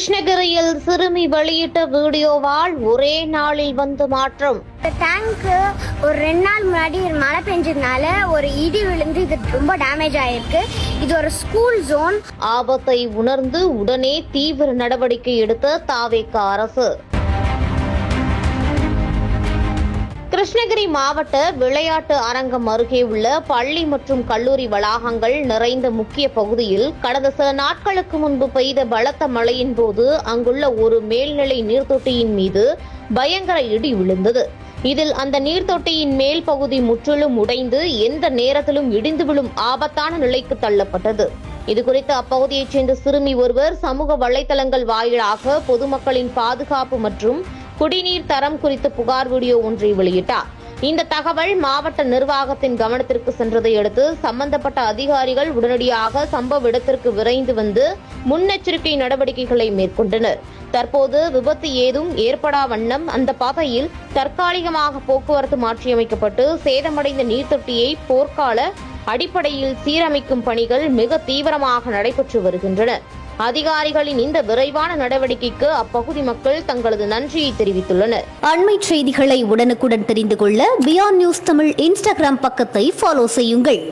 கிருஷ்ணகிரியில் சிறுமி வெளியிட்ட வீடியோவால் ஒரே நாளில் வந்து மாற்றம். டேங்க் ஒரு 2 நாள் முன்னாடி மழை பெஞ்சதுனால ஒரு இடி விழுந்து இது ரொம்ப டேமேஜ் ஆயிருக்கு. இது ஒரு ஸ்கூல் ஜோன். ஆபத்தை உணர்ந்து உடனே தீவிர நடவடிக்கை எடுத்த தாவேக அரசு. கிருஷ்ணகிரி மாவட்ட விளையாட்டு அரங்கம் அருகே உள்ள பள்ளி மற்றும் கல்லூரி வளாகங்கள் நிறைந்த முக்கிய பகுதியில் கடந்த சில நாட்களுக்கு முன்பு பெய்த பலத்த மழையின் போது அங்குள்ள ஒரு மேல்நிலை நீர்த்தொட்டியின் மீது பயங்கர இடி விழுந்தது. இதில் அந்த நீர்த்தொட்டியின் மேல் பகுதி முற்றிலும் உடைந்து எந்த நேரத்திலும் இடிந்து விழும் ஆபத்தான நிலைக்கு தள்ளப்பட்டது. இதுகுறித்து அப்பகுதியைச் சேர்ந்த சிறுமி ஒருவர் சமூக வலைதளங்கள் வாயிலாக பொதுமக்களின் பாதுகாப்பு மற்றும் குடிநீர் தரம் குறித்து புகார் வீடியோ ஒன்றை வெளியிட்டார். இந்த தகவல் மாவட்ட நிர்வாகத்தின் கவனத்திற்கு சென்றதை அடுத்து சம்பந்தப்பட்ட அதிகாரிகள் உடனடியாக சம்பவ இடத்திற்கு விரைந்து வந்து முன்னெச்சரிக்கை நடவடிக்கைகளை மேற்கொண்டனர். தற்போது விபத்து ஏதும் ஏற்படா வண்ணம் அந்த பாதையில் தற்காலிகமாக போக்குவரத்து மாற்றியமைக்கப்பட்டு சேதமடைந்த நீர்த்தொட்டியை போர்க்கால அடிப்படையில் சீரமைக்கும் பணிகள் மிக தீவிரமாக நடைபெற்று வருகின்றன. அதிகாரிகளின் இந்த விரைவான நடவடிக்கைக்கு அப்பகுதி மக்கள் தங்களது நன்றியை தெரிவித்துள்ளனர். அண்மை செய்திகளை உடனுக்குடன் தெரிந்து கொள்ள பியாண்ட் நியூஸ் தமிழ் இன்ஸ்டாகிராம் பக்கத்தை ஃபாலோ செய்யுங்கள்.